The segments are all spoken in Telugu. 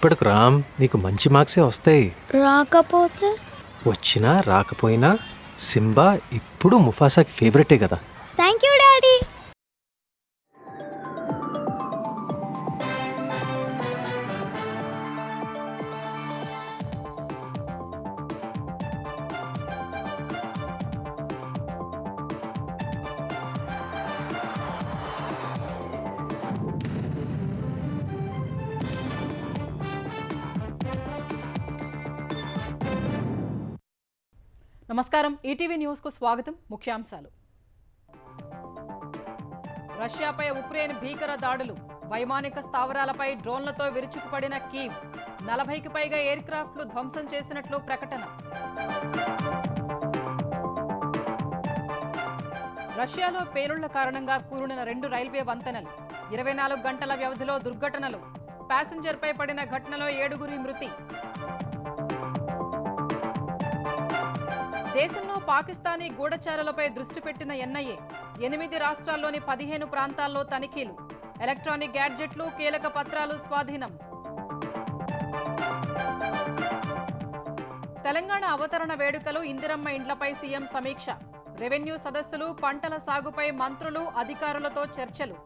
భయపడకు రామ్, నీకు మంచి మార్క్సే వస్తాయి. రాకపోతే? వచ్చినా రాకపోయినా సింబా ఇప్పుడు ముఫాసాకి ఫేవరెటే కదా. Thank you daddy. నమస్కారం, ఈటీవీ న్యూస్ కు స్వాగతం. ముఖ్యాంశాలు: రష్యాపై ఉక్రెయిన్ భీకర దాడులు, వైమానిక స్థావరాలపై డ్రోన్లతో విరుచుకుపడిన కీవ్, 40కి పైగా ఎయిర్ క్రాఫ్ట్లు ధ్వంసం చేసినట్లు ప్రకటన. రష్యాలో పేలుళ్ల కారణంగా కూలిన 2 రైల్వే వంతెనలు, 24 గంటల వ్యవధిలో దుర్ఘటనలు, ప్యాసింజర్పై పడిన ఘటనలో 7గురి మృతి. దేశంలో పాకిస్తానీ గూఢచారులపై దృష్టి పెట్టిన ఎన్ఐఏ, 8 రాష్ట్రాల్లోని 15 ప్రాంతాల్లో తనిఖీలు, ఎలక్ట్రానిక్ గ్యాడ్జెట్లు, కీలక పత్రాలు స్వాధీనం. తెలంగాణ అవతరణ వేడుకలు, ఇందిరమ్మ ఇండ్లపై సీఎం సమీక్ష, రెవెన్యూ సదస్సులు, పంటల సాగుపై మంత్రులు, అధికారులతో చర్చలు.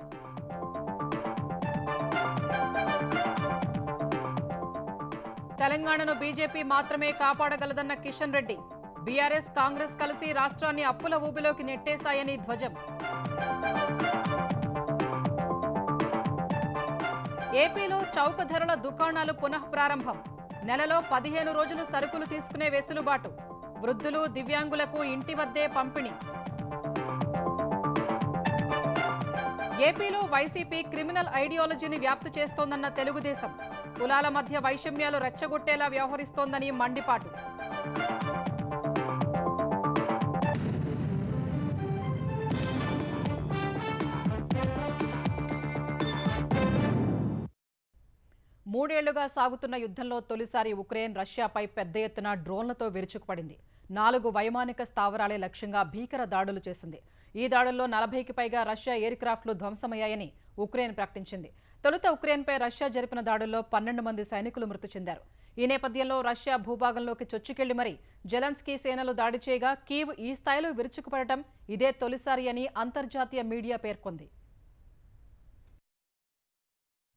తెలంగాణను బీజేపీ మాత్రమే కాపాడగలదన్న కిషన్ రెడ్డి, బీఆర్ఎస్ కాంగ్రెస్ కలిసి రాష్ట్రాన్ని అప్పుల ఊబిలోకి నెట్టేశాయని ధ్వజం. ఏపీలో చౌక ధరల దుకాణాలు పునః ప్రారంభం, నెలలో 15 రోజులు సరుకులు తీసుకునే వెసులుబాటు, వృద్ధులు, దివ్యాంగులకు ఇంటి వద్దే పంపిణీ. ఏపీలో వైసీపీ క్రిమినల్ ఐడియాలజీని వ్యాప్తి చేస్తోందన్న తెలుగుదేశం, కులాల మధ్య వైషమ్యాలు రెచ్చగొట్టేలా వ్యవహరిస్తోందని మండిపాటు. మూడేళ్లుగా సాగుతున్న యుద్ధంలో తొలిసారి ఉక్రెయిన్ రష్యాపై పెద్ద ఎత్తున డ్రోన్లతో విరుచుకుపడింది. 4 వైమానిక స్థావరాలే లక్ష్యంగా భీకర దాడులు చేసింది. ఈ దాడుల్లో 40కి పైగా రష్యా ఎయిర్ క్రాఫ్ట్లు ధ్వంసమయ్యాయని ఉక్రెయిన్ ప్రకటించింది. తొలుత ఉక్రెయిన్పై రష్యా జరిపిన దాడుల్లో 12 మంది సైనికులు మృతి చెందారు. ఈ నేపథ్యంలో రష్యా భూభాగంలోకి చొచ్చుకెళ్లి మరీ జెలెన్స్కీ సేనలు దాడి చేయగా కీవ్ ఈ స్థాయిలో విరుచుకుపడటం ఇదే తొలిసారి అని అంతర్జాతీయ మీడియా పేర్కొంది.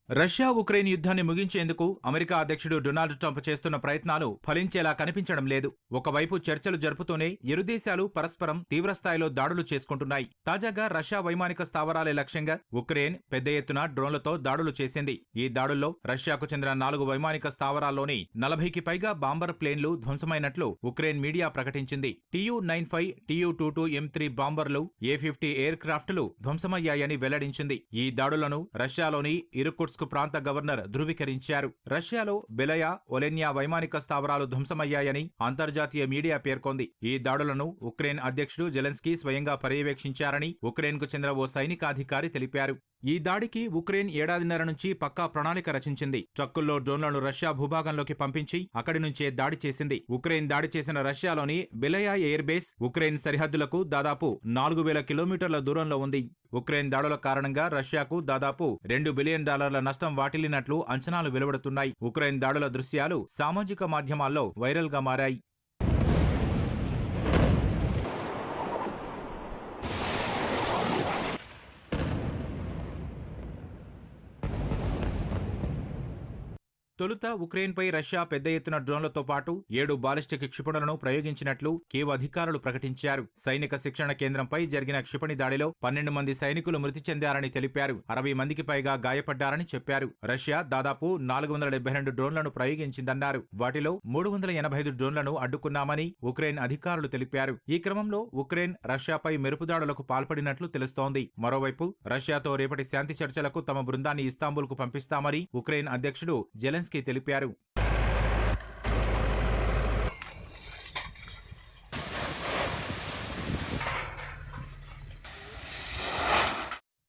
రష్యా ఉక్రెయిన్ యుద్ధాన్ని ముగించేందుకు అమెరికా అధ్యక్షుడు డొనాల్డ్ ట్రంప్ చేస్తున్న ప్రయత్నాలు ఫలించేలా కనిపించడం లేదు. ఒకవైపు చర్చలు జరుపుతూనే ఇరు దేశాలు పరస్పరం తీవ్రస్థాయిలో దాడులు చేసుకుంటున్నాయి. తాజాగా రష్యా వైమానిక స్థావరాలే లక్ష్యంగా ఉక్రెయిన్ పెద్ద ఎత్తున డ్రోన్లతో దాడులు చేసింది. ఈ దాడుల్లో రష్యాకు చెందిన 4 వైమానిక స్థావరాల్లోని 40కి పైగా బాంబర్ ప్లేన్లు ధ్వంసమైనట్లు ఉక్రెయిన్ మీడియా ప్రకటించింది. TU-95, TU-22M3 బాంబర్లు, A-50 ఎయిర్ క్రాఫ్ట్లు ధ్వంసమయ్యాయని వెల్లడించింది. ఈ దాడులను రష్యాలోని ఇరుకుట్స్క్ ప్రాంత గవర్నర్ ధృవీకరించారు. రష్యాలో బెలయా, ఒలెన్యా వైమానిక స్థావరాలు ధ్వంసమయ్యాయని అంతర్జాతీయ మీడియా పేర్కొంది. ఈ దాడులను ఉక్రెయిన్ అధ్యక్షుడు జెలెన్స్కీ స్వయంగా పర్యవేక్షించారని ఉక్రెయిన్కు చెందిన ఓ సైనికాధికారి తెలిపారు. ఈ దాడికి ఉక్రెయిన్ ఏడాదిన్నర నుంచి పక్కా ప్రణాళిక రచించింది. ట్రక్కుల్లో డ్రోన్లను రష్యా భూభాగంలోకి పంపించి అక్కడి నుంచే దాడి చేసింది. ఉక్రెయిన్ దాడి చేసిన రష్యాలోని బెలయా ఎయిర్ బేస్ ఉక్రెయిన్ సరిహద్దులకు దాదాపు 4000 కిలోమీటర్ల దూరంలో ఉంది. ఉక్రెయిన్ దాడుల కారణంగా రష్యాకు దాదాపు $2 బిలియన్ నష్టం వాటిల్లినట్లు అంచనాలు వెలువడుతున్నాయి. ఉక్రెయిన్ దాడుల దృశ్యాలు సామాజిక మాధ్యమాల్లో వైరల్గా మారాయి. తొలుత ఉక్రెయిన్పై రష్యా పెద్ద ఎత్తున డ్రోన్లతో పాటు 7 బాలిస్టిక్ క్షిపణులను ప్రయోగించినట్లు కీవ్ అధికారులు ప్రకటించారు. సైనిక శిక్షణ కేంద్రంపై జరిగిన క్షిపణి దాడిలో 12 మంది సైనికులు మృతి చెందారని తెలిపారు. 60 మందికి పైగా గాయపడ్డారని చెప్పారు. రష్యా దాదాపు 472 డ్రోన్లను ప్రయోగించిందన్నారు. వాటిలో 385 డ్రోన్లను అడ్డుకున్నామని ఉక్రెయిన్ అధికారులు తెలిపారు. ఈ క్రమంలో ఉక్రెయిన్ రష్యాపై మెరుపుదాడులకు పాల్పడినట్లు తెలుస్తోంది. మరోవైపు రష్యాతో రేపటి శాంతి చర్చలకు తమ బృందాన్ని ఇస్తాంబుల్కు పంపిస్తామని ఉక్రెయిన్ అధ్యక్షుడు జెలెన్స్కీ తెలిపారు.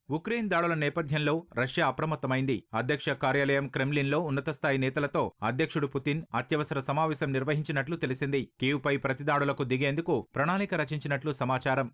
ఉక్రెయిన్ దాడుల నేపథ్యంలో రష్యా అప్రమత్తమైంది. అధ్యక్ష కార్యాలయం క్రెమ్లిన్లో ఉన్నతస్థాయి నేతలతో అధ్యక్షుడు పుతిన్ అత్యవసర సమావేశం నిర్వహించినట్లు తెలిసింది. కీవ్పై ప్రతిదాడులకు దిగేందుకు ప్రణాళిక రచించినట్లు సమాచారం.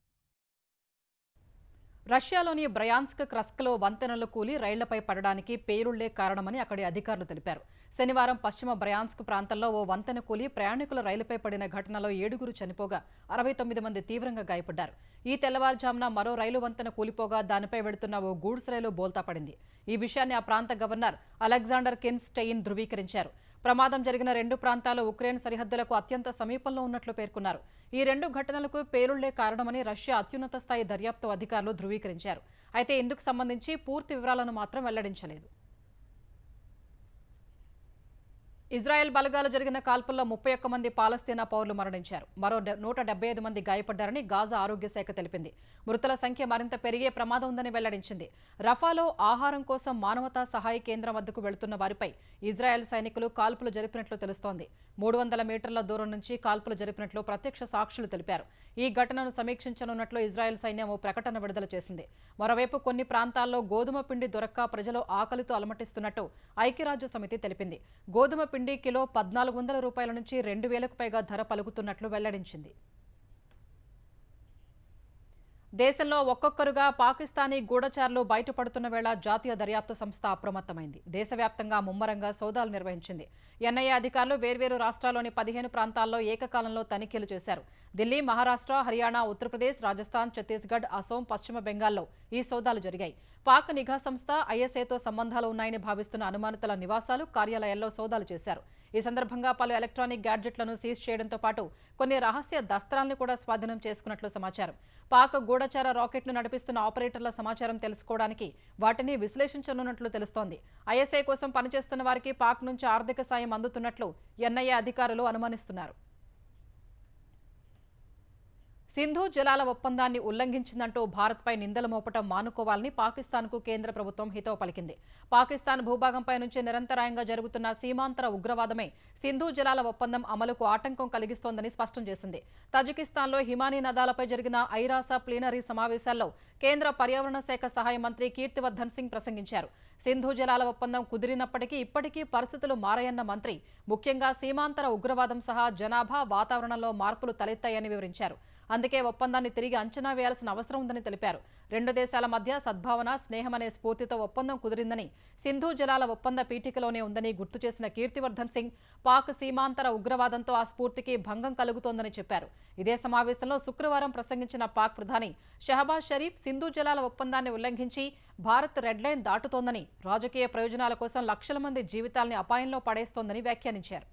రష్యాలోని బ్రయాన్స్క్ క్రస్క్లో వంతెనలు కూలి రైళ్లపై పడడానికి పేలుళ్లే కారణమని అక్కడి అధికారులు తెలిపారు. శనివారం పశ్చిమ బ్రయాన్స్క్ ప్రాంతంలో ఓ వంతెన కూలి ప్రయాణికుల రైలుపై పడిన ఘటనలో 7 చనిపోగా 69 మంది తీవ్రంగా గాయపడ్డారు. ఈ తెల్లవారుజామున మరో రైలు వంతెన కూలిపోగా దానిపై వెళుతున్న ఓ గూడ్స్ రైలు బోల్తా పడింది. ఈ విషయాన్ని ఆ ప్రాంత గవర్నర్ అలెగ్జాండర్ కిన్స్టెయిన్ ధృవీకరించారు. ప్రమాదం జరిగిన 2 ప్రాంతాలు ఉక్రెయిన్ సరిహద్దులకు అత్యంత సమీపంలో ఉన్నట్లు పేర్కొన్నారు. ఈ 2 ఘటనలకు పేలుళ్లే కారణమని రష్యా అత్యున్నత స్థాయి దర్యాప్తు అధికారులు ధృవీకరించారు. అయితే ఇందుకు సంబంధించి పూర్తి వివరాలను మాత్రం వెల్లడించలేదు. ఇజ్రాయెల్ బలగాలు జరిగిన కాల్పుల్లో 31 మంది పాలస్తీనా పౌరులు మరణించారు. మరో 175 మంది గాయపడ్డారని గాజా ఆరోగ్య శాఖ తెలిపింది. మృతుల సంఖ్య మరింత పెరిగే ప్రమాదం ఉందని వెల్లడించింది. రఫాలో ఆహారం కోసం మానవతా సహాయ కేంద్రం వద్దకు వెళుతున్న వారిపై ఇజ్రాయెల్ సైనికులు కాల్పులు జరిపినట్లు తెలుస్తోంది. 300 మీటర్ల దూరం నుంచి కాల్పులు జరిపినట్లు ప్రత్యక్ష సాక్షులు తెలిపారు. ఈ ఘటనను సమీక్షించనున్నట్లు ఇజ్రాయెల్ సైన్యం ఓ ప్రకటన విడుదల చేసింది. మరోవైపు కొన్ని ప్రాంతాల్లో గోధుమ పిండి దొరక్క ప్రజలు ఆకలితో అలమటిస్తున్నట్టు ఐక్యరాజ్య సమితి తెలిపింది. గోధుమ పిండి కిలో 1,400 రూపాయల నుంచి 2,000కు పైగా ధర పలుకుతున్నట్లు వెల్లడించింది. దేశంలో ఒక్కొక్కరుగా పాకిస్తానీ గూఢచారులు బయటపడుతున్న వేళ జాతీయ దర్యాప్తు సంస్థ అప్రమత్తమైంది. దేశవ్యాప్తంగా ముమ్మరంగా సోదాలు నిర్వహించింది. ఎన్ఐఏ అధికారులు వేర్వేరు రాష్ట్రాల్లోని 15 ప్రాంతాల్లో ఏకకాలంలో తనిఖీలు చేశారు. ఢిల్లీ, మహారాష్ట్ర, హర్యానా, ఉత్తరప్రదేశ్, రాజస్థాన్, ఛత్తీస్గఢ్, అసోం, పశ్చిమ బెంగాల్లో ఈ సోదాలు జరిగాయి. పాక్ నిఘా సంస్థ ఐఎస్ఐతో సంబంధాలు ఉన్నాయని భావిస్తున్న అనుమానితుల నివాసాలు, కార్యాలయాల్లో సోదాలు చేశారు. ఈ సందర్భంగా పలు ఎలక్ట్రానిక్ గ్యాడ్జెట్లను సీజ్ చేయడంతో పాటు కొన్ని రహస్య దస్త్రాలను కూడా స్వాధీనం చేసుకున్నట్లు సమాచారం. పాక్ గూఢచార రాకెట్ను నడిపిస్తున్న ఆపరేటర్ల సమాచారం తెలుసుకోవడానికి వాటిని విశ్లేషించనున్నట్లు తెలుస్తోంది. ఐఎస్ఐ కోసం పనిచేస్తున్న వారికి పాక్ నుంచి ఆర్థిక సాయం అందుతున్నట్లు ఎన్ఐఏ అధికారులు అనుమానిస్తున్నారు. సింధు జలాల ఒప్పందాన్ని ఉల్లంఘించిందంటూ భారత్పై నిందలు మోపటం మానుకోవాలని పాకిస్తాన్కు కేంద్ర ప్రభుత్వం హితవు పలికింది. పాకిస్తాన్ భూభాగంపై నుంచి నిరంతరాయంగా జరుగుతున్న సీమాంతర ఉగ్రవాదమే సింధు జలాల ఒప్పందం అమలుకు ఆటంకం కలిగిస్తోందని స్పష్టం చేసింది. తజికిస్తాన్లో హిమానీ నదాలపై జరిగిన ఐరాస ప్లీనరీ సమావేశాల్లో కేంద్ర పర్యావరణ శాఖ సహాయ మంత్రి కీర్తివర్ధన్ సింగ్ ప్రసంగించారు. సింధు జలాల ఒప్పందం కుదిరినప్పటికీ ఇప్పటికీ పరిస్థితులు మారాయన్న మంత్రి ముఖ్యంగా సీమాంతర ఉగ్రవాదం సహా జనాభా, వాతావరణంలో మార్పులు తలెత్తాయని వివరించారు. అందుకే ఒప్పందాన్ని తిరిగి అంచనా వేయాల్సిన అవసరం ఉందని తెలిపారు. 2 దేశాల మధ్య సద్భావన, స్నేహమనే స్ఫూర్తితో ఒప్పందం కుదిరిందని, సింధు జలాల ఒప్పంద పీఠికలోనే ఉందని గుర్తు చేసిన కీర్తివర్ధన్ సింగ్ పాక్ సీమాంతర ఉగ్రవాదంతో ఆ స్ఫూర్తికి భంగం కలుగుతోందని చెప్పారు. ఇదే సమావేశంలో శుక్రవారం ప్రసంగించిన పాక్ ప్రధాని షహబాజ్ షరీఫ్ సింధు జలాల ఒప్పందాన్ని ఉల్లంఘించి భారత్ రెడ్ లైన్ దాటుతోందని, రాజకీయ ప్రయోజనాల కోసం లక్షల మంది జీవితాల్ని అపాయంలో పడేస్తోందని వ్యాఖ్యానించారు.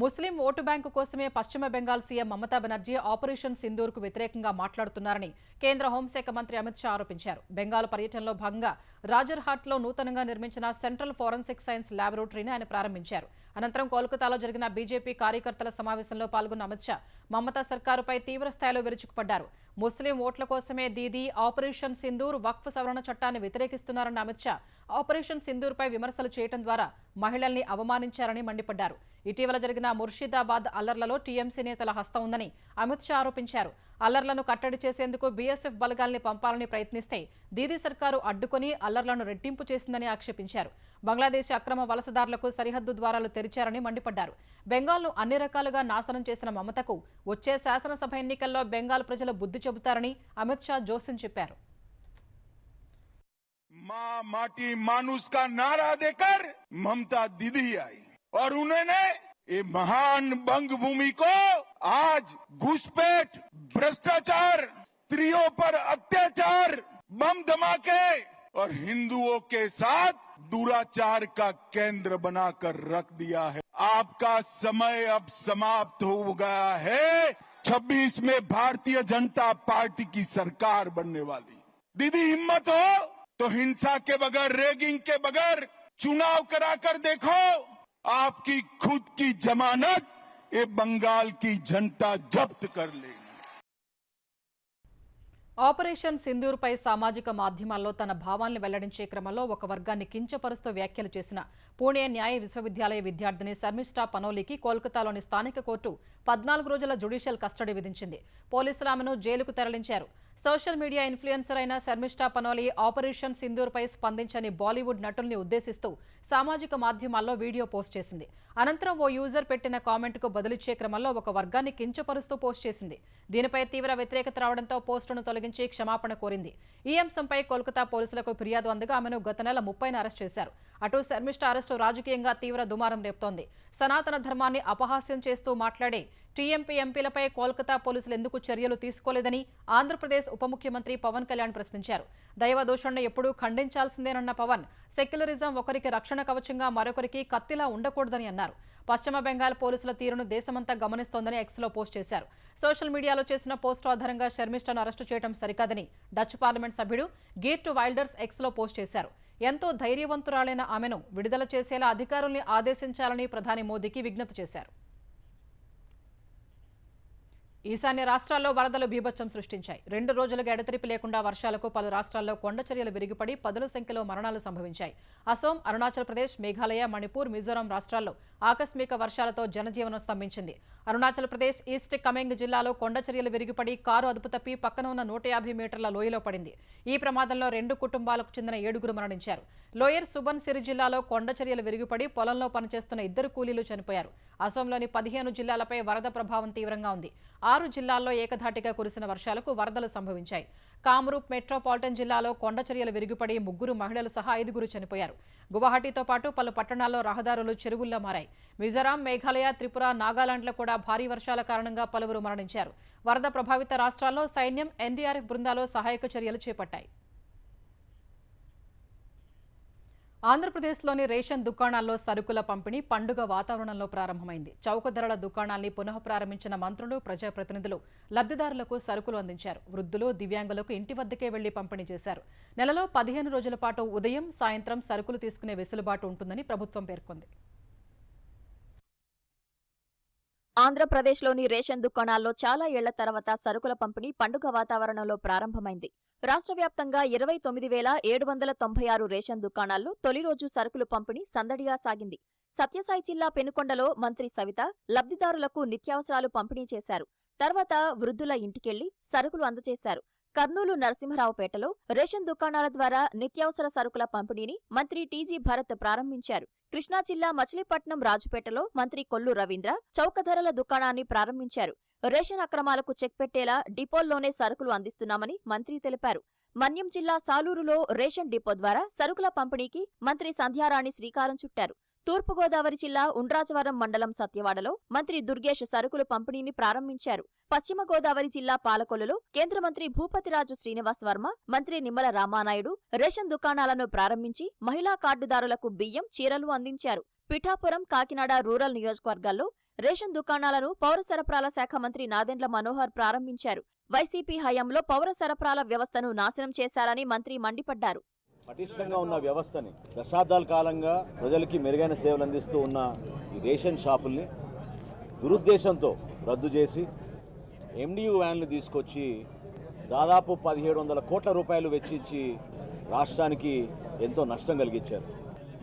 ముస్లిం ఓటు బ్యాంకు కోసమే పశ్చిమ బెంగాల్ సీఎం మమతా బెనర్జీ ఆపరేషన్ సింధూర్కు వ్యతిరేకంగా మాట్లాడుతున్నారని కేంద్ర హోంశాఖ మంత్రి అమిత్ షా ఆరోపించారు. బెంగాల్ పర్యటనలో భాగంగా రాజర్హాట్లో నూతనంగా నిర్మించిన సెంట్రల్ ఫోరెన్సిక్ సైన్స్ ల్యాబొరేటరీని ఆయన ప్రారంభించారు. అనంతరం కోల్కతాలో జరిగిన బీజేపీ కార్యకర్తల సమావేశంలో పాల్గొన్న అమిత్ షా మమతా సర్కారుపై తీవ్రస్థాయిలో విరుచుకుపడ్డారు. ముస్లిం ఓట్ల కోసమే దీదీ ఆపరేషన్ సింధూర్, వక్ఫ్ సవరణ చట్టాన్ని వ్యతిరేకిస్తున్నారన్న అమిత్ షా ఆపరేషన్ సింధూర్పై విమర్శలు చేయడం ద్వారా మహిళల్ని అవమానించారని మండిపడ్డారు. ఇటీవల జరిగిన ముర్షిదాబాద్ అల్లర్లలో టీఎంసీ నేతల హస్తం ఉందని అమిత్ షా ఆరోపించారు. అల్లర్లను కట్టడి చేసేందుకు బీఎస్ఎఫ్ బలగాల్ని పంపాలని ప్రయత్నిస్తే దీదీ సర్కారు అడ్డుకొని అల్లర్లను రెట్టింపు చేసిందని ఆక్షేపించారు. బంగ్లాదేశ్ అక్రమ వలసదారులకు సరిహద్దు ద్వారాలు తెరిచారని మండిపడ్డారు. బెంగాల్ను అన్ని రకాలుగా నాశనం చేసిన మమతకు వచ్చే శాసనసభ ఎన్నికల్లో బెంగాల్ ప్రజలు బుద్ధి చెబుతారని అమిత్ షా జోస్యం చెప్పారు. माँ माटी मानुष का नारा देकर ममता दीदी आई और उन्होंने ये महान बंग भूमि को आज घुसपैठ, भ्रष्टाचार, स्त्रियों पर अत्याचार, बम धमाके और हिंदुओं के साथ दुराचार का केंद्र बनाकर रख दिया है। आपका समय अब समाप्त हो गया है। 26 में भारतीय जनता पार्टी की सरकार बनने वाली। दीदी हिम्मत हो तो हिंसा के बगैर, रेगिंग के बगैर चुनाव कराकर देखो। आपकी खुद की जमानत ये बंगाल की जनता जब्त कर लेगी। ఆపరేషన్ సింధూర్పై సామాజిక మాధ్యమాల్లో తన భావాల్ని వెల్లడించే క్రమంలో ఒక వర్గాన్ని కించపరుస్తూ వ్యాఖ్యలు చేసిన పూణే న్యాయ విశ్వవిద్యాలయ విద్యార్థిని శర్మిష్ఠా పనోలీకి కోల్కతాలోని స్థానిక కోర్టు 14 రోజుల జ్యుడిషియల్ కస్టడీ విధించింది. పోలీసులు ఆమెను జైలుకు తరలించారు. సోషల్ మీడియా ఇన్ఫ్లుయెన్సర్ అయిన శర్మిష్ఠా పనోలి ఆపరేషన్ సింధూర్పై స్పందించని బాలీవుడ్ నటుల్ని ఉద్దేశిస్తూ సామాజిక మాధ్యమాల్లో వీడియో పోస్ట్ చేసింది. అనంతరం ఓ యూజర్ పెట్టిన కామెంట్కు బదులిచ్చే క్రమంలో ఒక వర్గాన్ని కించపరుస్తూ పోస్ట్ చేసింది. దీనిపై తీవ్ర వ్యతిరేకత రావడంతో పోస్టును తొలగించి క్షమాపణ కోరింది. ఈ అంశంపై కోల్కతా పోలీసులకు ఫిర్యాదు అందగా ఆమెను గత నెల 30న అరెస్ట్ చేశారు. అటు శర్మిష్ఠా అరెస్టు రాజకీయంగా తీవ్ర దుమారం రేపుతోంది. సనాతన ధర్మాన్ని అపహాస్యం చేస్తూ మాట్లాడే టీఎంపీ ఎంపీలపై కోల్కతా పోలీసులు ఎందుకు చర్యలు తీసుకోలేదని ఆంధ్రప్రదేశ్ ఉప ముఖ్యమంత్రి పవన్ కళ్యాణ్ ప్రశ్నించారు. దైవ దూషణను ఎప్పుడూ ఖండించాల్సిందేనన్న పవన్, సెక్యులరిజం ఒకరికి రక్షణ కవచంగా మరొకరికి కత్తిలా ఉండకూడదని అన్నారు. పశ్చిమ బెంగాల్ పోలీసుల తీరును దేశమంతా గమనిస్తోందని ఎక్స్లో పోస్ట్ చేశారు. సోషల్ మీడియాలో చేసిన పోస్టు ఆధారంగా శర్మిష్ఠను అరెస్టు చేయడం సరికాదని డచ్ పార్లమెంట్ సభ్యుడు గీర్ట్ వైల్డర్స్ ఎక్స్లో పోస్ట్ చేశారు. ఎంతో ధైర్యవంతురాలైన ఆమెను విడుదల చేసేలా అధికారుల్ని ఆదేశించాలని ప్రధాని మోదీకి విజ్ఞప్తి చేశారు. ఈశాన్య రాష్ట్రాల్లో వరదలు బీభత్సం సృష్టించాయి. 2 రోజులుగా ఎడతెరిపి లేకుండా వర్షాలకు పలు రాష్ట్రాల్లో కొండచర్యలు విరిగిపడి పదుల సంఖ్యలో మరణాలు సంభవించాయి. అసోం, అరుణాచల్ ప్రదేశ్, మేఘాలయ, మణిపూర్, మిజోరాం రాష్ట్రాల్లో ఆకస్మిక వర్షాలతో జనజీవనం స్తంభించింది. అరుణాచల్ ప్రదేశ్ ఈస్ట్ కమెంగ్ జిల్లాలో కొండచర్యలు విరిగిపడి కారు అదుపు తప్పి పక్కన ఉన్న 150 మీటర్ల లోయలో పడింది. ఈ ప్రమాదంలో 2 కుటుంబాలకు చెందిన 7గురు మరణించారు. లోయర్ సుబన్ సిరి జిల్లాలో కొండచర్యలు విరిగిపడి పొలంలో పనిచేస్తున్న 2 కూలీలు చనిపోయారు. అసోంలోని 15 జిల్లాలపై వరద ప్రభావం తీవ్రంగా ఉంది. 6 జిల్లాల్లో ఏకధాటిగా కురిసిన వర్షాలకు వరదలు సంభవించాయి. కామ్రూప్ మెట్రోపాలిటన్ జిల్లాలో కొండచర్యలు విరిగిపడి 3 మహిళలు సహా 5గురు చనిపోయారు. గువాహటితో పాటు పలు పట్టణాల్లో రహదారులు చెరువుల్లో మారాయి. మిజోరాం, మేఘాలయ, త్రిపుర, నాగాలాండ్లో కూడా భారీ వర్షాల కారణంగా పలువురు మరణించారు. వరద ప్రభావిత రాష్ట్రాల్లో సైన్యం, ఎన్డీఆర్ఎఫ్ బృందాలు సహాయక చర్యలు చేపట్టాయి. ఆంధ్రప్రదేశ్లోని రేషన్ దుకాణాల్లో సరుకుల పంపిణీ పండుగ వాతావరణంలో ప్రారంభమైంది. చౌక ధరల దుకాణాల్ని పునః ప్రారంభించిన మంత్రులు, ప్రజాప్రతినిధులు లబ్ధిదారులకు సరుకులు అందించారు. వృద్ధులు, దివ్యాంగులకు ఇంటి వద్దకే వెళ్లి పంపిణీ చేశారు. నెలలో 15 రోజుల పాటు ఉదయం, సాయంత్రం సరుకులు తీసుకునే వెసులుబాటు ఉంటుందని ప్రభుత్వం పేర్కొంది. ఆంధ్రప్రదేశ్లోని రేషన్ దుకాణాల్లో చాలా ఏళ్ల తర్వాత సరుకుల పంపిణీ పండుగ వాతావరణంలో ప్రారంభమైంది. రాష్ట్ర వ్యాప్తంగా 29,796 రేషన్ దుకాణాల్లో తొలి రోజు సరుకులు పంపిణీ సందడిగా సాగింది. సత్యసాయి జిల్లా పెనుకొండలో మంత్రి సవిత లబ్ధిదారులకు నిత్యావసరాలు పంపిణీ చేశారు. తర్వాత వృద్ధుల ఇంటికెళ్లి సరుకులు అందజేశారు. కర్నూలు నరసింహరావుపేటలో రేషన్ దుకాణాల ద్వారా నిత్యావసర సరుకుల పంపిణీని మంత్రి టీజీ భరత్ ప్రారంభించారు. కృష్ణా జిల్లా మచిలీపట్నం రాజుపేటలో మంత్రి కొల్లు రవీంద్ర చౌక ధరల దుకాణాన్ని ప్రారంభించారు. రేషన్ అక్రమాలకు చెక్ పెట్టేలా డిపోల్లోనే సరుకులు అందిస్తున్నామని మంత్రి తెలిపారు. మన్యం జిల్లా సాలూరులో రేషన్ డిపో ద్వారా సరుకుల పంపిణీకి మంత్రి సంధ్యారాణి శ్రీకారం చుట్టారు. తూర్పుగోదావరి జిల్లా ఉండ్రాజవరం మండలం సత్యవాడలో మంత్రి దుర్గేష్ సరుకులు పంపిణీని ప్రారంభించారు. పశ్చిమ గోదావరి జిల్లా పాలకొల్లులో కేంద్ర మంత్రి భూపతిరాజు శ్రీనివాస్ వర్మ, మంత్రి నిమ్మల రామానాయుడు రేషన్ దుకాణాలను ప్రారంభించి మహిళా కార్డుదారులకు బియ్యం, చీరలు అందించారు. పిఠాపురం, కాకినాడ రూరల్ నియోజకవర్గాల్లో రేషన్ దుకాణాలను పౌర సరఫరాల శాఖ మంత్రి నాదెండ్ల మనోహర్ ప్రారంభించారు. వైసీపీ హయాంలో పౌర సరఫరాల వ్యవస్థను నాశనం చేశారని మంత్రి మండిపడ్డారు. పటిష్టంగా ఉన్న వ్యవస్థని దశాబ్దాల కాలంగా ప్రజలకి మెరుగైన సేవలు అందిస్తూ ఉన్న ఈ రేషన్ షాపుల్ని దురుద్దేశంతో రద్దు చేసి ఎండియు వ్యాన్లు తీసుకొచ్చి దాదాపు 1700 కోట్ల రూపాయలు వెచ్చించి రాష్ట్రానికి ఎంతో నష్టం కలిగించారు.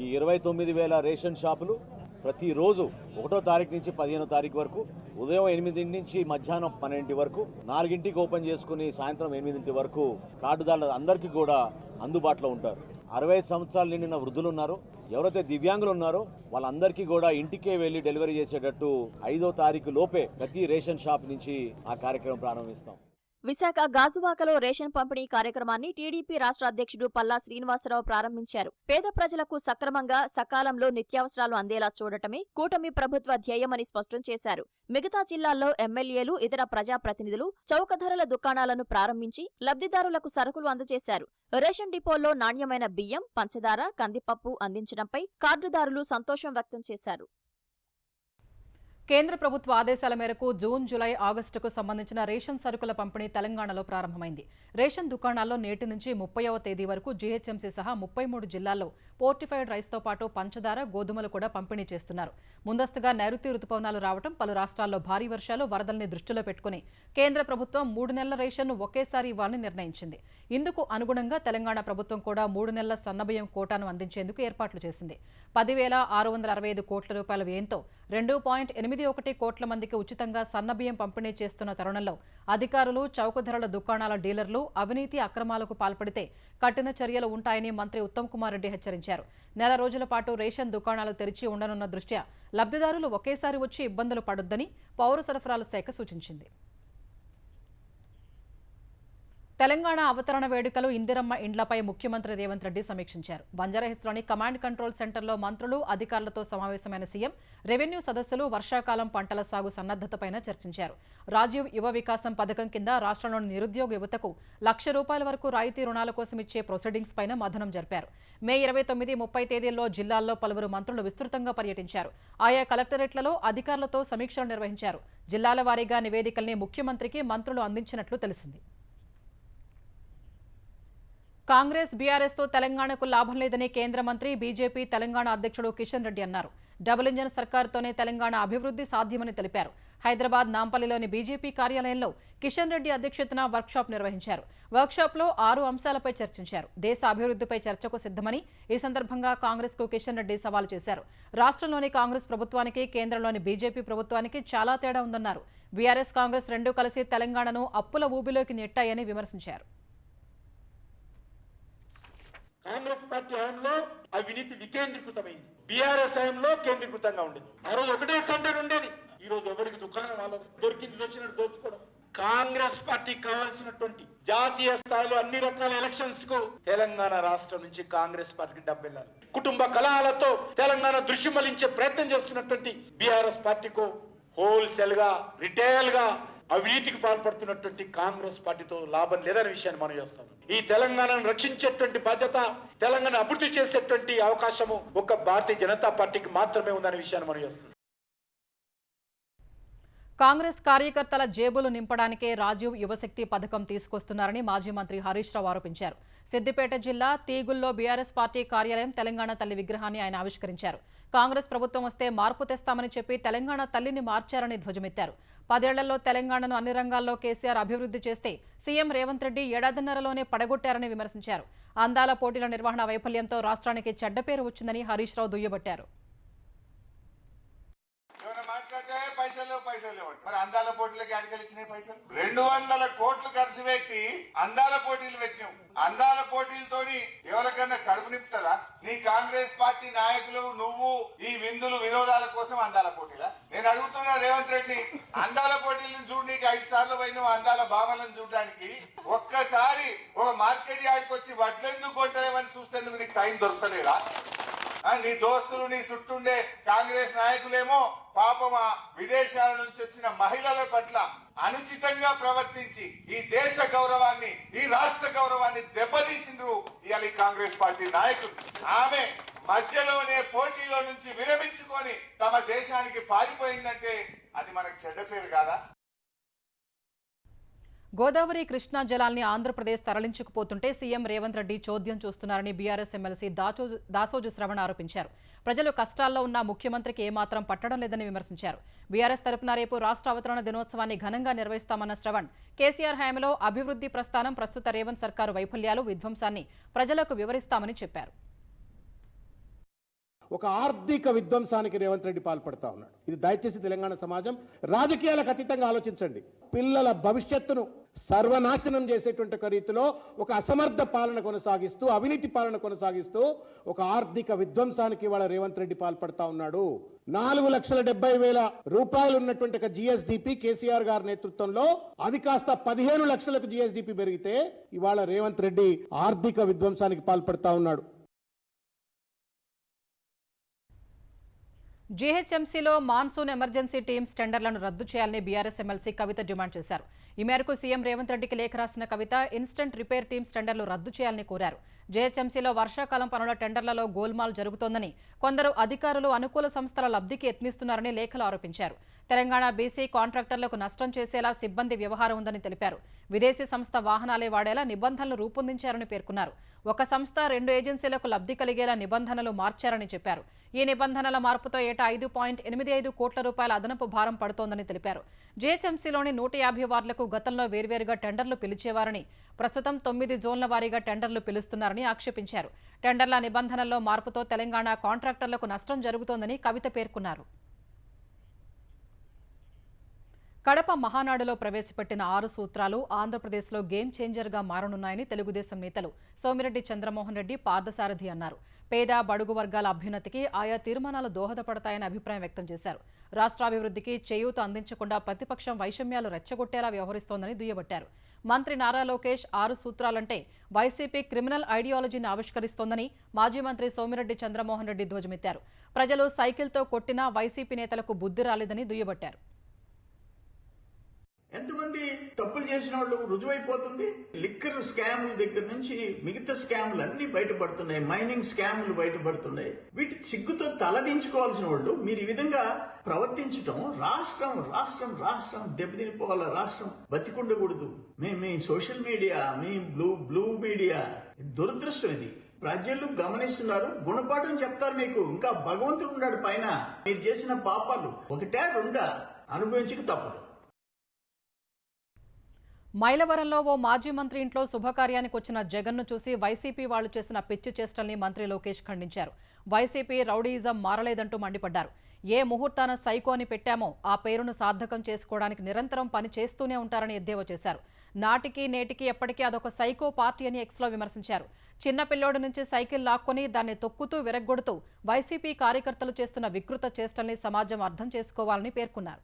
ఈ 29,000 రేషన్ షాపులు ప్రతిరోజు 1వ తారీఖు నుంచి 15వ తారీఖు వరకు ఉదయం 8 నుంచి మధ్యాహ్నం 12 వరకు 4ంటికి ఓపెన్ చేసుకుని సాయంత్రం 8 వరకు కార్డుదారులు అందరికీ కూడా అందుబాటులో ఉంటారు. 65 సంవత్సరాలు నిండిన వృద్ధులు ఉన్నారు, ఎవరైతే దివ్యాంగులు ఉన్నారో వాళ్ళందరికీ కూడా ఇంటికే వెళ్లి డెలివరీ చేసేటట్టు 5వ తారీఖు లోపే ప్రతి రేషన్ షాప్ నుంచి ఆ కార్యక్రమం ప్రారంభిస్తాం. విశాఖ గాజువాకలో రేషన్ పంపిణీ కార్యక్రమాన్ని టీడీపీ రాష్ట్ర అధ్యక్షుడు పల్లా శ్రీనివాసరావు ప్రారంభించారు. పేద ప్రజలకు సక్రమంగా, సకాలంలో నిత్యావసరాలు అందేలా చూడటమే కూటమి ప్రభుత్వ ధ్యేయమని స్పష్టం చేశారు. మిగతా జిల్లాల్లో ఎమ్మెల్యేలు, ఇతర ప్రజాప్రతినిధులు చౌక ధరల దుకాణాలను ప్రారంభించి లబ్ధిదారులకు సరుకులు అందజేశారు. రేషన్ డిపోల్లో నాణ్యమైన బియ్యం, పంచదార, కందిపప్పు అందించడంపై కార్డుదారులు సంతోషం వ్యక్తం చేశారు. కేంద్ర ప్రభుత్వ ఆదేశాల మేరకు జూన్, జూలై, ఆగస్టుకు సంబంధించిన రేషన్ సరుకుల పంపిణీ తెలంగాణలో ప్రారంభమైంది. రేషన్ దుకాణాల్లో నేటి నుంచి 30వ తేదీ వరకు జీహెచ్ఎంసీ సహా 33 జిల్లాల్లో పోర్టిఫైడ్ రైస్తో పాటు పంచదార, గోధుమలు కూడా పంపిణీ చేస్తున్నారు. ముందస్తుగా నైరుతి రుతుపవనాలు రావడం, పలు రాష్ట్రాల్లో భారీ వర్షాలు, వరదల్ని దృష్టిలో పెట్టుకుని కేంద్ర ప్రభుత్వం 3 నెలల రేషన్ను ఒకేసారి ఇవ్వాలని నిర్ణయించింది. ఇందుకు అనుగుణంగా తెలంగాణ ప్రభుత్వం కూడా 3 నెలల సన్నబియ్యం కోటాను అందించేందుకు ఏర్పాట్లు చేసింది. 10,665 కోట్ల రూపాయల వ్యయంతో 2.81 కోట్ల మందికి ఉచితంగా సన్నబియ్యం పంపిణీ చేస్తున్న తరుణంలో అధికారులు, చౌక ధరల దుకాణాల డీలర్లు అవినీతి అక్రమాలకు పాల్పడితే కఠిన చర్యలు ఉంటాయని మంత్రి ఉత్తమ్ కుమార్ రెడ్డి హెచ్చరించారు. నెల రోజుల పాటు రేషన్ దుకాణాలు తెరిచి ఉండనున్న దృష్ట్యా లబ్ధిదారులు ఒకేసారి వచ్చి ఇబ్బందులు పడొద్దని పౌర సరఫరాల శాఖ సూచించింది. తెలంగాణ అవతరణ వేడుకలు ఇందిరమ్మ ఇండ్లపై ముఖ్యమంత్రి రేవంత్ రెడ్డి సమీక్షించారు. బంజారాహిల్స్లోని కమాండ్ కంట్రోల్ సెంటర్లో మంత్రులు, అధికారులతో సమావేశమైన సీఎం రెవెన్యూ సదస్సులు వర్షాకాలం పంటల సాగు సన్నద్దతపైన చర్చించారు. రాజీవ్ యువ వికాసం పథకం కింద రాష్ట్రంలోని నిరుద్యోగ యువతకు ₹1,00,000 వరకు రాయితీ రుణాల కోసం ఇచ్చే ప్రొసీడింగ్స్ పైన మథనం జరిపారు. మే 29, 30 తేదీల్లో జిల్లాల్లో పలువురు మంత్రులు విస్తృతంగా పర్యటించారు. ఆయా కలెక్టరేట్లలో అధికారులతో సమీక్షలు నిర్వహించారు. జిల్లాల వారీగా నివేదికల్ని ముఖ్యమంత్రికి మంత్రులు అందించినట్లు తెలిసింది. కాంగ్రెస్, బీఆర్ఎస్తో తెలంగాణకు లాభం లేదని కేంద్ర మంత్రి, బీజేపీ తెలంగాణ అధ్యక్షుడు కిషన్ రెడ్డి అన్నారు. డబుల్ ఇంజన్ సర్కారుతోనే తెలంగాణ అభివృద్ధి సాధ్యమని తెలిపారు. హైదరాబాద్ నాంపల్లిలోని బీజేపీ కార్యాలయంలో కిషన్ రెడ్డి అధ్యక్షతన వర్క్షాప్ నిర్వహించారు. వర్క్షాప్లో 6 అంశాలపై చర్చించారు. దేశ అభివృద్ధిపై చర్చకు సిద్ధమని ఈ సందర్భంగా కాంగ్రెస్కు కిషన్ రెడ్డి సవాల్ చేశారు. రాష్ట్రంలోని కాంగ్రెస్ ప్రభుత్వానికి, కేంద్రంలోని బీజేపీ ప్రభుత్వానికి చాలా తేడా ఉందన్నారు. బీఆర్ఎస్, కాంగ్రెస్ రెండూ కలిసి తెలంగాణను అప్పుల ఊబిలోకి నెట్టాయని విమర్శించారు. కాంగ్రెస్ పార్టీ హయాంలో అవినీతి వికేంద్రీకృతమైంది, బీఆర్ఎస్ హయాంలో కేంద్రీకృతంగా ఉండేది. ఆ రోజు ఒకటే సెంటర్ ఉండేది, ఈ రోజు ఎవరికి దుకాణం వాళ్ళది, దొరికింది వచ్చినట్టు దోచుకోవడం. కాంగ్రెస్ పార్టీకి కావాల్సినటువంటి జాతీయ స్థాయిలో అన్ని రకాల ఎలక్షన్స్ కు తెలంగాణ రాష్ట్రం నుంచి కాంగ్రెస్ పార్టీకి డబ్బు వెళ్ళాలి. కుటుంబ కలహాలతో తెలంగాణ దృశ్యం మళ్లించే ప్రయత్నం చేస్తున్నటువంటి బీఆర్ఎస్ పార్టీకు హోల్సేల్ గా, రిటైల్ గా అవినీతికి పాల్పడుతున్నటువంటి కాంగ్రెస్ పార్టీతో లాభం లేదనే విషయాన్ని మనం చేస్తాం. ఈ తెలంగాణను రక్షించేటువంటి బాధ్యత, తెలంగాణ అభివృద్ధి చేసేటువంటి అవకాశము ఒక్క భారతీయ జనతా పార్టీకి మాత్రమే ఉందనే విషయాన్ని మనం చేస్తాం. కాంగ్రెస్ కార్యకర్తల జేబులు నింపడానికే రాజీవ్ యువశక్తి పథకం తీసుకొస్తున్నారని మాజీ మంత్రి హరీష్ రావు ఆరోపించారు. సిద్దిపేట జిల్లా తీగుల్లో బీఆర్ఎస్ పార్టీ కార్యాలయం, తెలంగాణ తల్లి విగ్రహాన్ని ఆయన ఆవిష్కరించారు. కాంగ్రెస్ ప్రభుత్వం వస్తే మార్పు తెస్తామని చెప్పి తెలంగాణ తల్లిని మార్చారని ధ్వజమెత్తారు. 10 ఏళ్లలో తెలంగాణను అన్ని రంగాల్లో కేసీఆర్ అభివృద్ధి చేస్తే సీఎం రేవంత్ రెడ్డి ఏడాదిన్నరలోనే పడగొట్టారని విమర్శించారు. అందాల పోటీల నిర్వహణ వైఫల్యంతో రాష్ట్రానికి చెడ్డ పేరు వచ్చిందని హరీష్ రావు దుయ్యబట్టారు. పైసలు మరి అందాల పోటీలకి అడిగలిచ్చినాయి పైసలు 200 కోట్లు ఖర్చు పెట్టి అందాల పోటీలు పెట్టినావు. అందాల పోటీలతోని ఎవరికన్నా కడుపు నింపుతారా? నీ కాంగ్రెస్ పార్టీ నాయకులు, నువ్వు ఈ విందులు వినోదాల కోసం అందాల పోటీలా? నేను అడుగుతున్నా రేవంత్ రెడ్డి, అందాల పోటీలను చూడు, నీకు 5 సార్లు పోయినావు అందాల భావనలను చూడడానికి. ఒక్కసారి ఒక మార్కెట్ యార్డ్కి వచ్చి వడ్లెందుకు కొట్టలేమని చూస్తేందుకు నీకు టైం దొరకలేదా? నీ దోస్తులు, నీ చుట్టుండే కాంగ్రెస్ నాయకులేమో పాపం విదేశాల నుంచి వచ్చిన మహిళల పట్ల అనుచితంగా ప్రవర్తించి ఈ దేశ గౌరవాన్ని, ఈ రాష్ట్ర గౌరవాన్ని దెబ్బతీసిండ్రు ఇవాళ ఈ కాంగ్రెస్ పార్టీ నాయకులు. ఆమె మధ్యలోనే పోటీలో నుంచి విరమించుకొని తమ దేశానికి పారిపోయిందంటే అది మనకు చెడ్డ పేరు కాదా? గోదావరి, కృష్ణా జలాల్ని ఆంధ్రప్రదేశ్ తరలించుకుపోతుంటే సీఎం రేవంత్ రెడ్డి చోద్యం చూస్తున్నారని బీఆర్ఎస్ ఎమ్మెల్సీ దాసోజు శ్రవణ్ ఆరోపించారు. ప్రజలు కష్టాల్లో ఉన్న ముఖ్యమంత్రికి ఏమాత్రం పట్టడం లేదని విమర్శించారు. బీఆర్ఎస్ తరపున రేపు రాష్ట్ర అవతరణ దినోత్సవాన్ని ఘనంగా నిర్వహిస్తామన్న శ్రవణ్, కేసీఆర్ హయాంలో అభివృద్ధి ప్రస్థానం, ప్రస్తుత రేవంత్ సర్కారు వైఫల్యాలు, విధ్వంసాన్ని ప్రజలకు వివరిస్తామని చెప్పారు. ఒక ఆర్థిక విధ్వంసానికి రేవంత్ రెడ్డి పాల్పడతా ఉన్నాడు. ఇది దయచేసి తెలంగాణ సమాజం రాజకీయాలకు అతీతంగా ఆలోచించండి. పిల్లల భవిష్యత్తును సర్వనాశనం చేసేటువంటి ఒక రీతిలో ఒక అసమర్థ పాలన కొనసాగిస్తూ, అవినీతి పాలన కొనసాగిస్తూ ఒక ఆర్థిక విధ్వంసానికి ఇవాళ రేవంత్ రెడ్డి పాల్పడతా ఉన్నాడు. 4,70,000 రూపాయలు ఉన్నటువంటి ఒక జిఎస్డిపి కేసీఆర్ గారి నేతృత్వంలో అది కాస్త 15 లక్షలకు జిఎస్డిపి పెరిగితే ఇవాళ రేవంత్ రెడ్డి ఆర్థిక విధ్వంసానికి పాల్పడతా ఉన్నాడు. జీహెచ్ఎంసీలో మాన్సూన్ ఎమర్జెన్సీ టీమ్స్ టెండర్లను రద్దు చేయాలని బీఆర్ఎస్ ఎమ్మెల్సీ కవిత డిమాండ్ చేశారు. ఈ మేరకు సీఎం రేవంత్ రెడ్డికి లేఖ రాసిన కవిత ఇన్స్టంట్ రిపేర్ టీమ్స్ టెండర్లు రద్దు చేయాలని కోరారు. జీహెచ్ఎంసీలో వర్షాకాలం పనుల టెండర్లలో గోల్మాల్ జరుగుతోందని, కొందరు అధికారులు అనుకూల సంస్థల లబ్ధికి యత్నిస్తున్నారని లేఖలో ఆరోపించారు. తెలంగాణ బీసీ కాంట్రాక్టర్లకు నష్టం చేసేలా సిబ్బంది వ్యవహారం ఉందని తెలిపారు. విదేశీ సంస్థ వాహనాలే వాడేలా నిబంధనలు రూపొందించారని పేర్కొన్నారు. ఒక సంస్థ 2 ఏజెన్సీలకు లబ్ధి కలిగేలా నిబంధనలు మార్చారని చెప్పారు. ఈ నిబంధనల మార్పుతో ఏటా 5.85 కోట్ల రూపాయల అదనపు భారం పడుతోందని తెలిపారు. జీహెచ్ఎంసీలోని 150 వార్డులకు గతంలో వేర్వేరుగా టెండర్లు పిలిచేవారని, ప్రస్తుతం 9 జోన్ల వారీగా టెండర్లు పిలుస్తున్నారని ఆక్షేపించారు. టెండర్ల నిబంధనల్లో మార్పుతో తెలంగాణ కాంట్రాక్టర్లకు నష్టం జరుగుతోందని కవిత పేర్కొన్నారు. కడప మహానాడులో ప్రవేశపెట్టిన 6 సూత్రాలు ఆంధ్రప్రదేశ్లో గేమ్ చేంజర్గా మారనున్నాయని తెలుగుదేశం నేతలు సోమిరెడ్డి చంద్రమోహన్ రెడ్డి, పార్థసారథి అన్నారు. పేద, బడుగు వర్గాల అభ్యున్నతికి ఆయా తీర్మానాలు దోహదపడతాయని అభిప్రాయం వ్యక్తం చేశారు. రాష్ట్రాభివృద్ధికి చేయూత అందించకుండా ప్రతిపక్షం వైషమ్యాలు రెచ్చగొట్టేలా వ్యవహరిస్తోందని దుయ్యబట్టారు. మంత్రి నారా లోకేష్ 6 సూత్రాలంటే వైసీపీ క్రిమినల్ ఐడియాలజీని ఆవిష్కరిస్తోందని మాజీ మంత్రి సోమిరెడ్డి చంద్రమోహన్ రెడ్డి ధ్వజమెత్తారు. ప్రజలు సైకిల్తో కొట్టినా వైసీపీ నేతలకు బుద్ధి రాలేదని దుయ్యబట్టారు. ఎంతమంది తప్పులు చేసిన వాళ్ళు రుజువైపోతుంది. లిక్కర్ స్కాముల దగ్గర నుంచి మిగతా స్కాములు అన్ని బయటపడుతున్నాయి. మైనింగ్ స్కాములు బయటపడుతున్నాయి. వీటి సిగ్గుతో తలదించుకోవాల్సిన వాళ్ళు మీరు ఈ విధంగా ప్రవర్తించడం రాష్ట్రం రాష్ట్రం రాష్ట్రం దెబ్బతినిపోవాల. రాష్ట్రం బతికుండకూడదు. మీ సోషల్ మీడియా, మీ బ్లూ మీడియా దురదృష్టం ఇది. ప్రజలు గమనిస్తున్నారు, గుణపాఠం చెప్తారు మీకు. ఇంకా భగవంతుడు ఉన్నాడు పైన. మీరు చేసిన పాపాలు ఒకటే రెండా అనుభవించక తప్పదు. మైలవరంలో ఓ మాజీ మంత్రి ఇంట్లో శుభకార్యానికి వచ్చిన జగన్ను చూసి వైసీపీ వాళ్లు చేసిన పిచ్చి చేష్టల్ని మంత్రి లోకేష్ ఖండించారు. వైసీపీ రౌడీయిజం మారలేదంటూ మండిపడ్డారు. ఏ ముహూర్తాన సైకో అని పెట్టామో ఆ పేరును సార్థకం చేసుకోవడానికి నిరంతరం పని చేస్తూనే ఉంటారని ఎద్దేవా చేశారు. నాటికి నేటికి ఎప్పటికీ అదొక సైకో పార్టీ అని ఎక్స్లో విమర్శించారు. చిన్న పిల్లోడి నుంచి సైకిల్ లాక్కొని దాన్ని తొక్కుతూ విరగ్గొడుతూ వైసీపీ కార్యకర్తలు చేస్తున్న వికృత చేష్టల్ని సమాజం అర్థం చేసుకోవాలని పేర్కొన్నారు.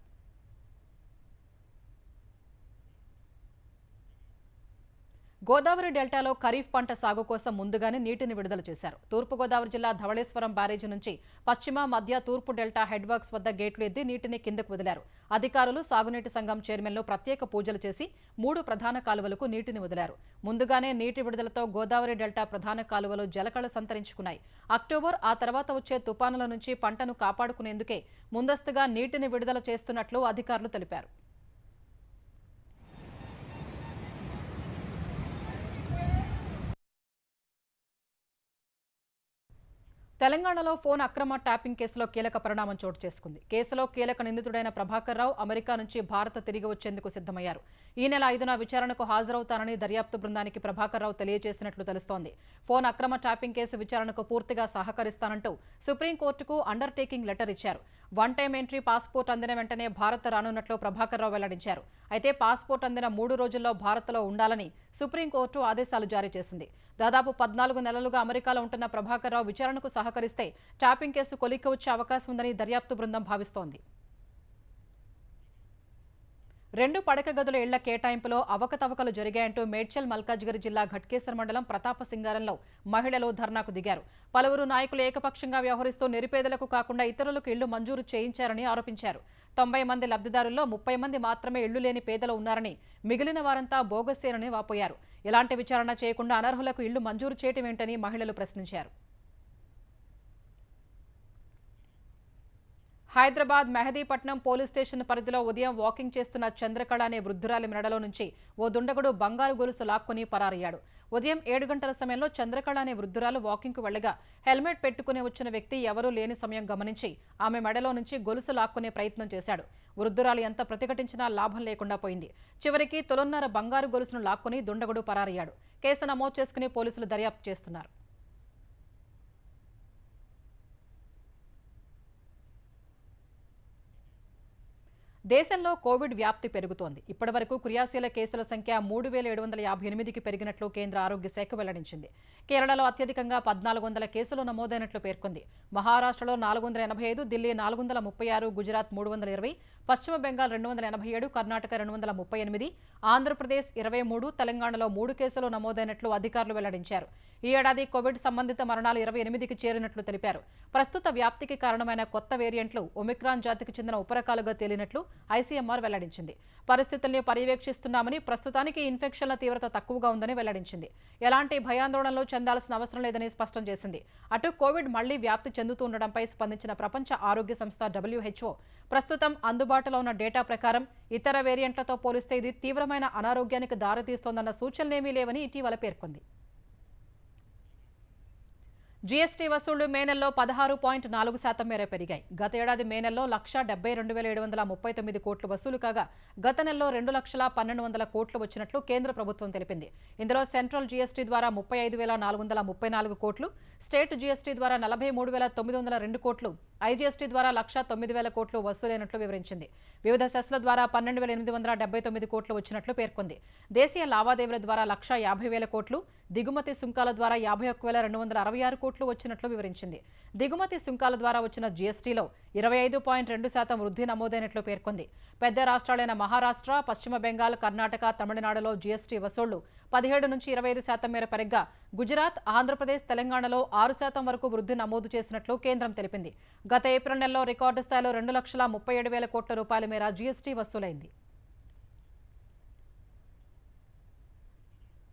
గోదావరి డెల్టాలో ఖరీఫ్ పంట సాగు కోసం ముందుగానే నీటిని విడుదల చేశారు. తూర్పుగోదావరి జిల్లా ధవళేశ్వరం బ్యారేజీ నుంచి పశ్చిమ, మధ్య, తూర్పు డెల్టా హెడ్ వర్క్స్ వద్ద గేట్లు ఎత్తి నీటిని కిందకు వదిలారు. అధికారులు సాగునీటి సంఘం చైర్మన్లు ప్రత్యేక పూజలు చేసి 3 ప్రధాన కాలువలకు నీటిని వదిలారు. ముందుగానే నీటి విడుదలతో గోదావరి డెల్టా ప్రధాన కాలువలు జలకళ సంతరించుకున్నాయి. అక్టోబర్ ఆ తర్వాత వచ్చే తుపానుల నుంచి పంటను కాపాడుకునేందుకే ముందస్తుగా నీటిని విడుదల చేస్తున్నట్లు అధికారులు తెలిపారు. తెలంగాణలో ఫోన్ అక్రమ ట్యాపింగ్ కేసులో కీలక పరిణామం చోటు చేసుకుంది. కేసులో కీలక నిందితుడైన ప్రభాకర్ రావు అమెరికా నుంచి భారత్ తిరిగి వచ్చేందుకు సిద్ధమయ్యారు. ఈ నెల 5న విచారణకు హాజరవుతానని దర్యాప్తు బృందానికి ప్రభాకర్ రావు తెలియజేసినట్లు తెలుస్తోంది. ఫోన్ అక్రమ ట్యాపింగ్ కేసు విచారణకు పూర్తిగా సహకరిస్తానంటూ సుప్రీంకోర్టుకు అండర్టేకింగ్ లెటర్ ఇచ్చారు. వన్ టైం ఎంట్రీ పాస్పోర్ట్ అందిన వెంటనే భారత్ రానున్నట్లు ప్రభాకర్ రావు వెల్లడించారు. అయితే పాస్పోర్ట్ అందిన 3 రోజుల్లో భారత్లో ఉండాలని సుప్రీంకోర్టు ఆదేశాలు జారీ చేసింది. దాదాపు 14 నెలలుగా అమెరికాలో ఉంటున్న ప్రభాకర్ రావు విచారణకు సహకరిస్తే ట్యాపింగ్ కేసు కొలిక్కి వచ్చే అవకాశం ఉందని దర్యాప్తు బృందం భావిస్తోంది. 2 పడక గదుల ఇళ్ల కేటాయింపులో అవకతవకలు జరిగాయంటూ మేడ్చల్ మల్కాజ్గిరి జిల్లా ఘట్కేసర్ మండలం ప్రతాపసింగారంలో మహిళలు ధర్నాకు దిగారు. పలువురు నాయకులు ఏకపక్షంగా వ్యవహరిస్తూ నిరుపేదలకు కాకుండా ఇతరులకు ఇళ్లు మంజూరు చేయించారని ఆరోపించారు. 90 మంది లబ్ధిదారుల్లో 30 మంది మాత్రమే ఇళ్లు లేని పేదలు ఉన్నారని, మిగిలిన వారంతా బోగస్సేనని వాపోయారు. ఎలాంటి విచారణ చేయకుండా అనర్హులకు ఇళ్లు మంజూరు చేయటం ఏంటని మహిళలు ప్రశ్నించారు. హైదరాబాద్ మెహదీపట్నం పోలీస్ స్టేషన్ పరిధిలో ఉదయం వాకింగ్ చేస్తున్న చంద్రకళ అనే వృద్ధురాలి మెడలో నుంచి ఓ దుండగుడు బంగారు గొలుసు లాక్కొని పరారయ్యాడు. ఉదయం 7 గంటల సమయంలో చంద్రకళ అనే వృద్ధురాలు వాకింగ్కు వెళ్లగా హెల్మెట్ పెట్టుకుని వచ్చిన వ్యక్తి ఎవరూ లేని సమయం గమనించి ఆమె మెడలో నుంచి గొలుసు లాక్కునే ప్రయత్నం చేశాడు. వృద్ధురాలు ఎంత ప్రతిఘటించినా లాభం లేకుండా పోయింది. చివరికి తొలన్నర బంగారు గొలుసును లాక్కుని దుండగుడు పరారయ్యాడు. కేసు నమోదు చేసుకుని పోలీసులు దర్యాప్తు చేస్తున్నారు. దేశంలో కోవిడ్ వ్యాప్తి పెరుగుతోంది. ఇప్పటివరకు క్రియాశీల కేసుల సంఖ్య 3758కి పెరిగినట్లు కేంద్ర ఆరోగ్య శాఖ వెల్లడించింది. కేరళలో అత్యధికంగా 1400 కేసులు నమోదైనట్లు పేర్కొంది. మహారాష్ట్రలో 485, ఢిల్లీ 436, గుజరాత్ 320, పశ్చిమ బెంగాల్ 287, కర్ణాటక 238, ఆంధ్రప్రదేశ్ 23, తెలంగాణలో 3 కేసులు నమోదైనట్లు అధికారులు వెల్లడించారు. ఈ ఏడాది కోవిడ్ సంబంధిత మరణాలు 28కి చేరినట్లు తెలిపారు. ప్రస్తుత వ్యాప్తికి కారణమైన కొత్త వేరియంట్లు ఒమిక్రాన్ జాతికి చెందిన ఉపరకాలుగా తేలినట్లు ఐసీఎంఆర్ వెల్లడించింది. పరిస్థితుల్ని పర్యవేక్షిస్తున్నామని, ప్రస్తుతానికి ఇన్ఫెక్షన్ల తీవ్రత తక్కువగా ఉందని వెల్లడించింది. ఎలాంటి భయాందోళనలు చెందాల్సిన అవసరం లేదని స్పష్టం చేసింది. అటు కోవిడ్ మళ్లీ వ్యాప్తి చెందుతుండటంపై స్పందించిన ప్రపంచ ఆరోగ్య సంస్థ WHO ప్రస్తుతం అందుబాటులో ఉన్న డేటా ప్రకారం ఇతర వేరియంట్లతో పోలిస్తే ఇది తీవ్రమైన అనారోగ్యానికి దారితీస్తోందన్న సూచనలేమీ లేవని ఇటీవల పేర్కొంది. జీఎస్టీ వసూళ్లు మే నెలలో 16.4% మేర పెరిగాయి. గత ఏడాది మే నెలలో 1,72,739 కోట్లు వసూలు కాగా గత నెలలో 2,12,100 కోట్లు వచ్చినట్లు కేంద్ర ప్రభుత్వం తెలిపింది. ఇందులో సెంట్రల్ జీఎస్టీ ద్వారా 35,434 కోట్లు, స్టేట్ జీఎస్టీ ద్వారా 43,902 కోట్లు, ఐజీఎస్టీ ద్వారా 1,09,000 కోట్లు వసూలైనట్లు వివరించింది. వివిధ సెస్ల ద్వారా 12,879 కోట్లు వచ్చినట్లు పేర్కొంది. దేశీయ లావాదేవీల ద్వారా 1,50,000 కోట్లు, దిగుమతి సుంకాల ద్వారా 51,266 కోట్లు వచ్చినట్లు వివరించింది. దిగుమతి సుంకాల ద్వారా వచ్చిన జీఎస్టీలో 25.2% వృద్ధి నమోదైనట్లు పేర్కొంది. పెద్ద రాష్ట్రాలైన మహారాష్ట్ర, పశ్చిమ బెంగాల్, కర్ణాటక, తమిళనాడులో జీఎస్టీ వసూళ్లు 17 నుంచి 25% మేర పెరగ్గా గుజరాత్, ఆంధ్రప్రదేశ్, తెలంగాణలో 6% వరకు వృద్ధి నమోదు చేసినట్లు కేంద్రం తెలిపింది. గత ఏప్రిల్ నెలలో రికార్డు స్థాయిలో 2,37,000 కోట్ల రూపాయల మేర జీఎస్టీ వసూలైంది.